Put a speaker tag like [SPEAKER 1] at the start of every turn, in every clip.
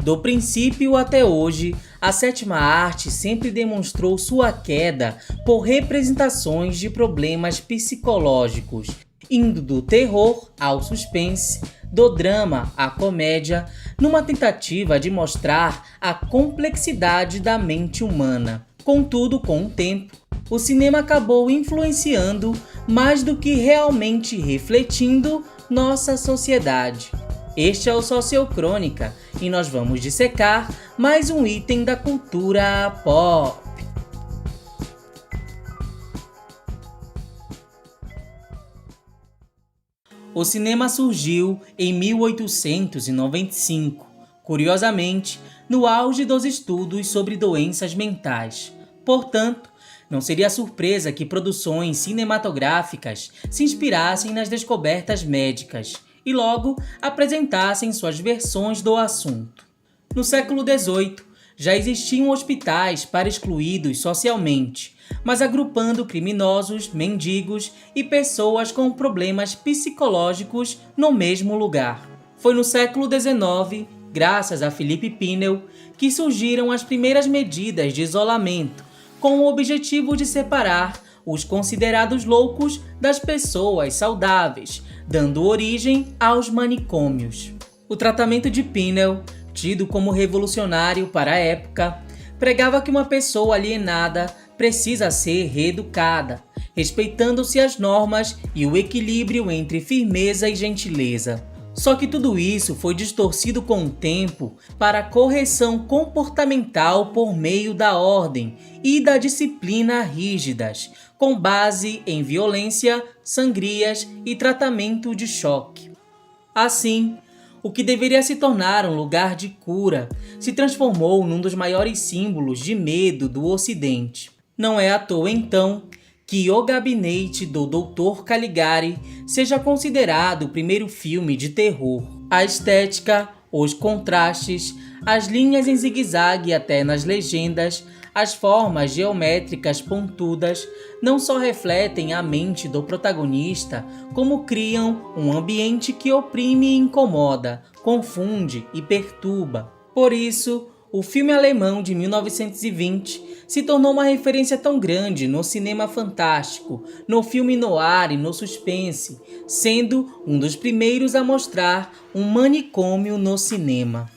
[SPEAKER 1] Do princípio até hoje, a sétima arte sempre demonstrou sua queda por representações de problemas psicológicos, indo do terror ao suspense, do drama à comédia, numa tentativa de mostrar a complexidade da mente humana. Contudo, com o tempo, o cinema acabou influenciando mais do que realmente refletindo nossa sociedade. Este é o Sociocrônica e nós vamos dissecar mais um item da cultura pop. O cinema surgiu em 1895, curiosamente, no auge dos estudos sobre doenças mentais. Portanto, não seria surpresa que produções cinematográficas se inspirassem nas descobertas médicas e logo apresentassem suas versões do assunto. No século XVIII, já existiam hospitais para excluídos socialmente, mas agrupando criminosos, mendigos e pessoas com problemas psicológicos no mesmo lugar. Foi no século XIX, graças a Philippe Pinel, que surgiram as primeiras medidas de isolamento, com o objetivo de separar os considerados loucos das pessoas saudáveis, dando origem aos manicômios. O tratamento de Pinel, tido como revolucionário para a época, pregava que uma pessoa alienada precisa ser reeducada, respeitando-se as normas e o equilíbrio entre firmeza e gentileza. Só que tudo isso foi distorcido com o tempo para a correção comportamental por meio da ordem e da disciplina rígidas, com base em violência, sangrias e tratamento de choque. Assim, o que deveria se tornar um lugar de cura se transformou num dos maiores símbolos de medo do Ocidente. Não é à toa, então, que O Gabinete do Dr. Caligari seja considerado o primeiro filme de terror. A estética, os contrastes, as linhas em zigue-zague até nas legendas, as formas geométricas pontudas não só refletem a mente do protagonista, como criam um ambiente que oprime e incomoda, confunde e perturba. Por isso, o filme alemão de 1920 se tornou uma referência tão grande no cinema fantástico, no filme noir e no suspense, sendo um dos primeiros a mostrar um manicômio no cinema.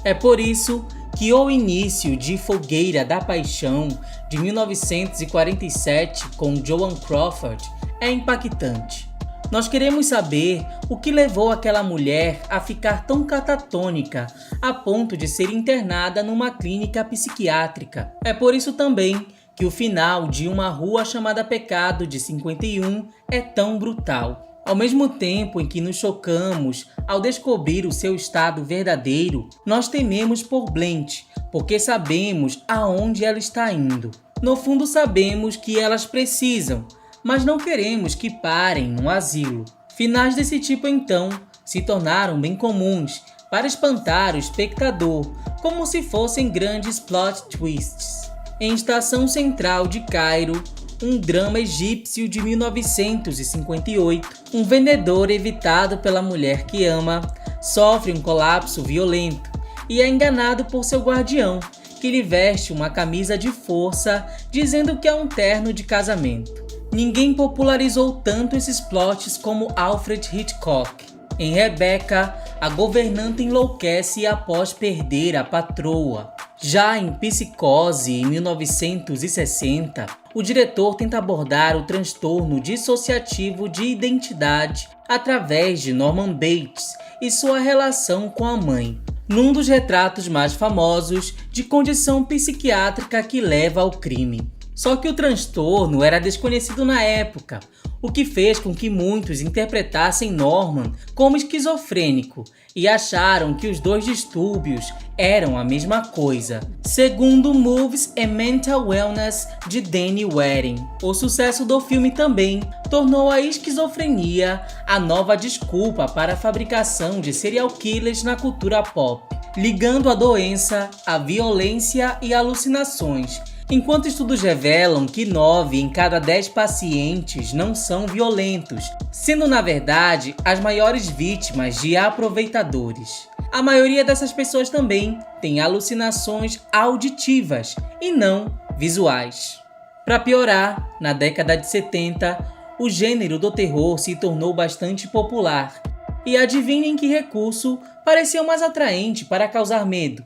[SPEAKER 1] É por isso que o início de Fogueira da Paixão, de 1947, com Joan Crawford, é impactante. Nós queremos saber o que levou aquela mulher a ficar tão catatônica a ponto de ser internada numa clínica psiquiátrica. É por isso também que o final de Uma Rua Chamada Pecado, de 51, é tão brutal. Ao mesmo tempo em que nos chocamos ao descobrir o seu estado verdadeiro, nós tememos por Blanche, porque sabemos aonde ela está indo. No fundo, sabemos que elas precisam, mas não queremos que parem no asilo. Finais desse tipo, então, se tornaram bem comuns para espantar o espectador, como se fossem grandes plot twists. Em Estação Central de Cairo, um drama egípcio de 1958, um vendedor evitado pela mulher que ama sofre um colapso violento e é enganado por seu guardião, que lhe veste uma camisa de força dizendo que é um terno de casamento. Ninguém popularizou tanto esses plots como Alfred Hitchcock. Em Rebecca, a governanta enlouquece após perder a patroa. Já em Psicose, em 1960, o diretor tenta abordar o transtorno dissociativo de identidade através de Norman Bates e sua relação com a mãe, num dos retratos mais famosos de condição psiquiátrica que leva ao crime. Só que o transtorno era desconhecido na época, o que fez com que muitos interpretassem Norman como esquizofrênico e acharam que os dois distúrbios eram a mesma coisa, segundo Movies and Mental Wellness, de Danny Waring. O sucesso do filme também tornou a esquizofrenia a nova desculpa para a fabricação de serial killers na cultura pop, ligando a doença à violência e alucinações, enquanto estudos revelam que 9 em cada 10 pacientes não são violentos, sendo na verdade as maiores vítimas de aproveitadores. A maioria dessas pessoas também tem alucinações auditivas e não visuais. Para piorar, na década de 70, o gênero do terror se tornou bastante popular. E adivinhem que recurso pareceu mais atraente para causar medo.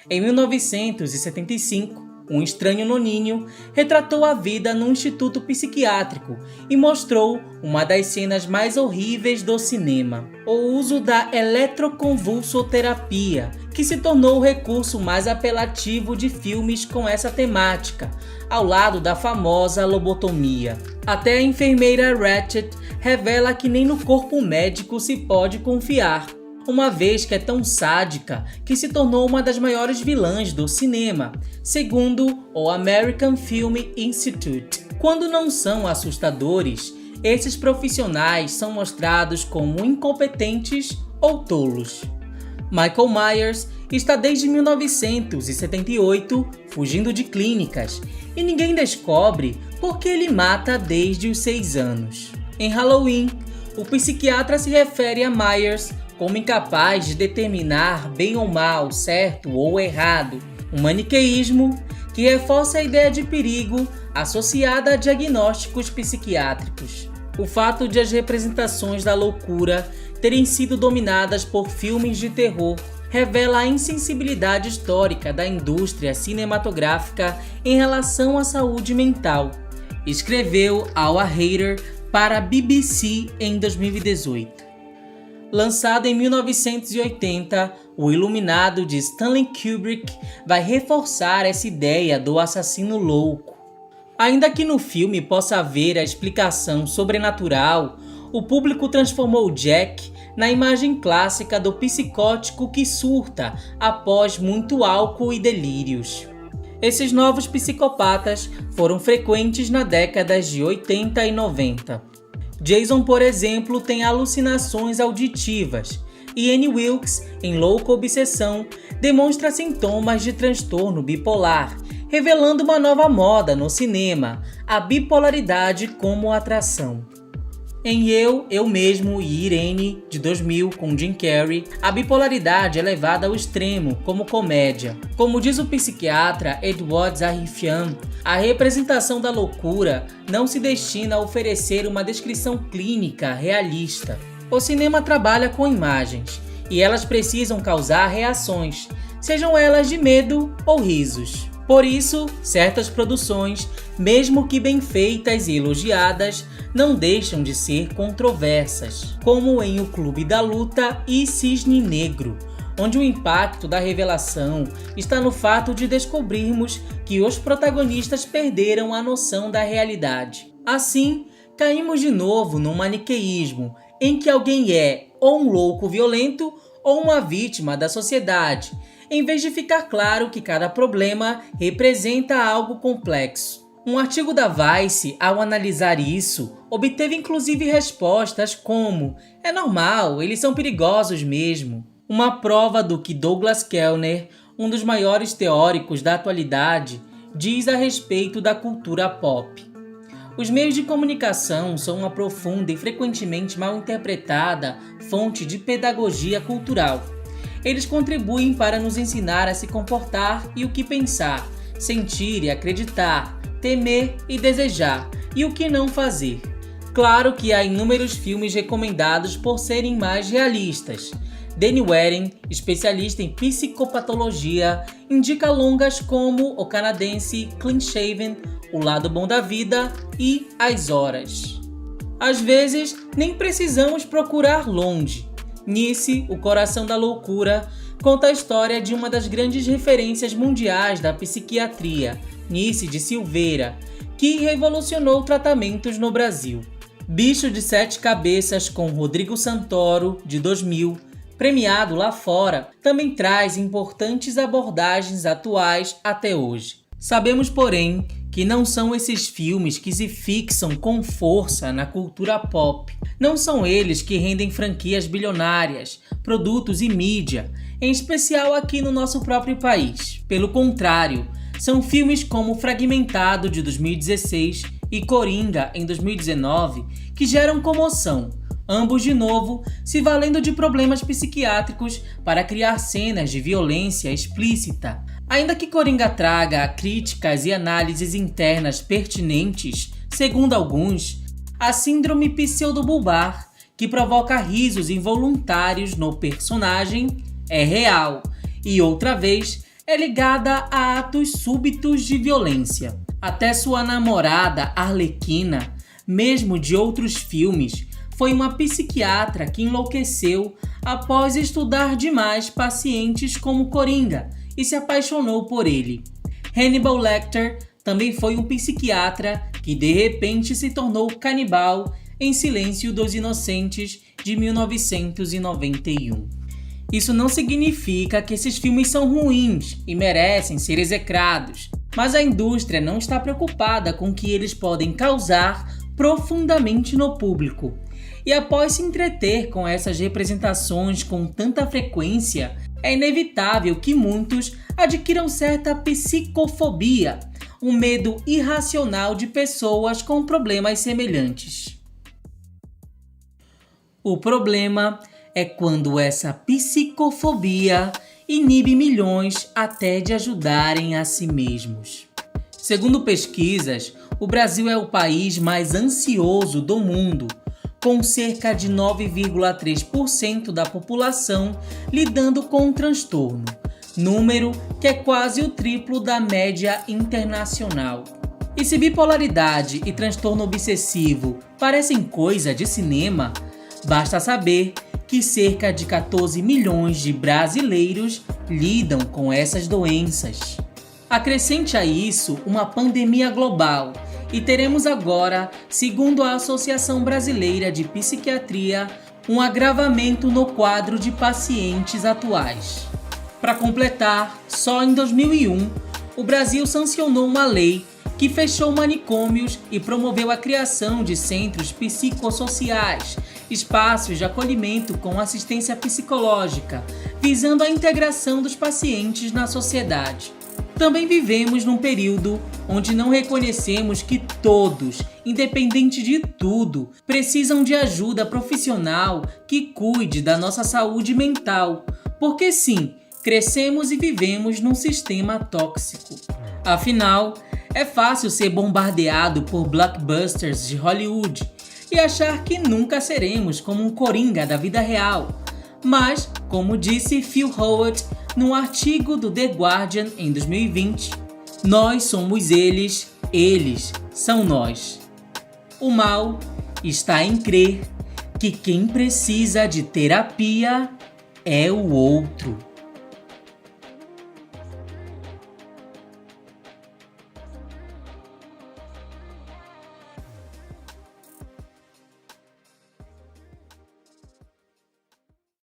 [SPEAKER 1] Em 1975, um estranho no ninho retratou a vida num instituto psiquiátrico e mostrou uma das cenas mais horríveis do cinema: o uso da eletroconvulsoterapia, que se tornou o recurso mais apelativo de filmes com essa temática, ao lado da famosa lobotomia. Até a enfermeira Ratched revela que nem no corpo médico se pode confiar, uma vez que é tão sádica que se tornou uma das maiores vilãs do cinema, segundo o American Film Institute. Quando não são assustadores, esses profissionais são mostrados como incompetentes ou tolos. Michael Myers está desde 1978 fugindo de clínicas e ninguém descobre por que ele mata desde os 6 anos. Em Halloween, o psiquiatra se refere a Myers como incapaz de determinar bem ou mal, certo ou errado, um maniqueísmo que reforça a ideia de perigo associada a diagnósticos psiquiátricos. O fato de as representações da loucura terem sido dominadas por filmes de terror revela a insensibilidade histórica da indústria cinematográfica em relação à saúde mental, escreveu Al Hader para a BBC em 2018. Lançado em 1980, O Iluminado de Stanley Kubrick vai reforçar essa ideia do assassino louco. Ainda que no filme possa haver a explicação sobrenatural, o público transformou Jack na imagem clássica do psicótico que surta após muito álcool e delírios. Esses novos psicopatas foram frequentes na décadas de 80 e 90. Jason, por exemplo, tem alucinações auditivas, e Annie Wilkes, em Louca Obsessão, demonstra sintomas de transtorno bipolar, revelando uma nova moda no cinema, a bipolaridade como atração. Em Eu Mesmo e Irene, de 2000, com Jim Carrey, a bipolaridade é levada ao extremo como comédia. Como diz o psiquiatra Edward Zahirian, a representação da loucura não se destina a oferecer uma descrição clínica realista. O cinema trabalha com imagens, e elas precisam causar reações, sejam elas de medo ou risos. Por isso, certas produções, mesmo que bem feitas e elogiadas, não deixam de ser controversas, como em O Clube da Luta e Cisne Negro, onde o impacto da revelação está no fato de descobrirmos que os protagonistas perderam a noção da realidade. Assim, caímos de novo num maniqueísmo, em que alguém é ou um louco violento ou uma vítima da sociedade, em vez de ficar claro que cada problema representa algo complexo. Um artigo da Vice, ao analisar isso, obteve inclusive respostas como: é normal, eles são perigosos mesmo. Uma prova do que Douglas Kellner, um dos maiores teóricos da atualidade, diz a respeito da cultura pop. Os meios de comunicação são uma profunda e frequentemente mal interpretada fonte de pedagogia cultural. Eles contribuem para nos ensinar a se comportar e o que pensar, sentir e acreditar, temer e desejar, e o que não fazer. Claro que há inúmeros filmes recomendados por serem mais realistas. Danny Warren, especialista em psicopatologia, indica longas como o canadense Clean Shaven, O Lado Bom da Vida e As Horas. Às vezes, nem precisamos procurar longe. Nice, O Coração da Loucura, conta a história de uma das grandes referências mundiais da psiquiatria, Nice de Silveira, que revolucionou tratamentos no Brasil. Bicho de Sete Cabeças, com Rodrigo Santoro, de 2000, premiado lá fora, também traz importantes abordagens atuais até hoje. Sabemos, porém, que não são esses filmes que se fixam com força na cultura pop. Não são eles que rendem franquias bilionárias, produtos e mídia, em especial aqui no nosso próprio país. Pelo contrário, são filmes como Fragmentado, de 2016, e Coringa, em 2019, que geram comoção, ambos de novo se valendo de problemas psiquiátricos para criar cenas de violência explícita. Ainda que Coringa traga críticas e análises internas pertinentes, segundo alguns, a síndrome pseudobulbar, que provoca risos involuntários no personagem, é real e, outra vez, é ligada a atos súbitos de violência. Até sua namorada Arlequina, mesmo de outros filmes, foi uma psiquiatra que enlouqueceu após estudar demais pacientes como Coringa e se apaixonou por ele. Hannibal Lecter também foi um psiquiatra que de repente se tornou canibal em Silêncio dos Inocentes, de 1991. Isso não significa que esses filmes são ruins e merecem ser execrados, mas a indústria não está preocupada com o que eles podem causar profundamente no público. E após se entreter com essas representações com tanta frequência, é inevitável que muitos adquiram certa psicofobia, um medo irracional de pessoas com problemas semelhantes. O problema é quando essa psicofobia inibe milhões até de ajudarem a si mesmos. Segundo pesquisas, o Brasil é o país mais ansioso do mundo, com cerca de 9,3% da população lidando com o transtorno, número que é quase o triplo da média internacional. E se bipolaridade e transtorno obsessivo parecem coisa de cinema, basta saber que cerca de 14 milhões de brasileiros lidam com essas doenças. Acrescente a isso uma pandemia global e teremos agora, segundo a Associação Brasileira de Psiquiatria, um agravamento no quadro de pacientes atuais. Para completar, só em 2001, o Brasil sancionou uma lei que fechou manicômios e promoveu a criação de centros psicossociais, espaços de acolhimento com assistência psicológica, visando a integração dos pacientes na sociedade. Também vivemos num período onde não reconhecemos que todos, independente de tudo, precisam de ajuda profissional que cuide da nossa saúde mental, porque sim, crescemos e vivemos num sistema tóxico. Afinal, é fácil ser bombardeado por blockbusters de Hollywood e achar que nunca seremos como um Coringa da vida real. Mas, como disse Phil Howard num artigo do The Guardian em 2020, nós somos eles são nós. O mal está em crer que quem precisa de terapia é o outro.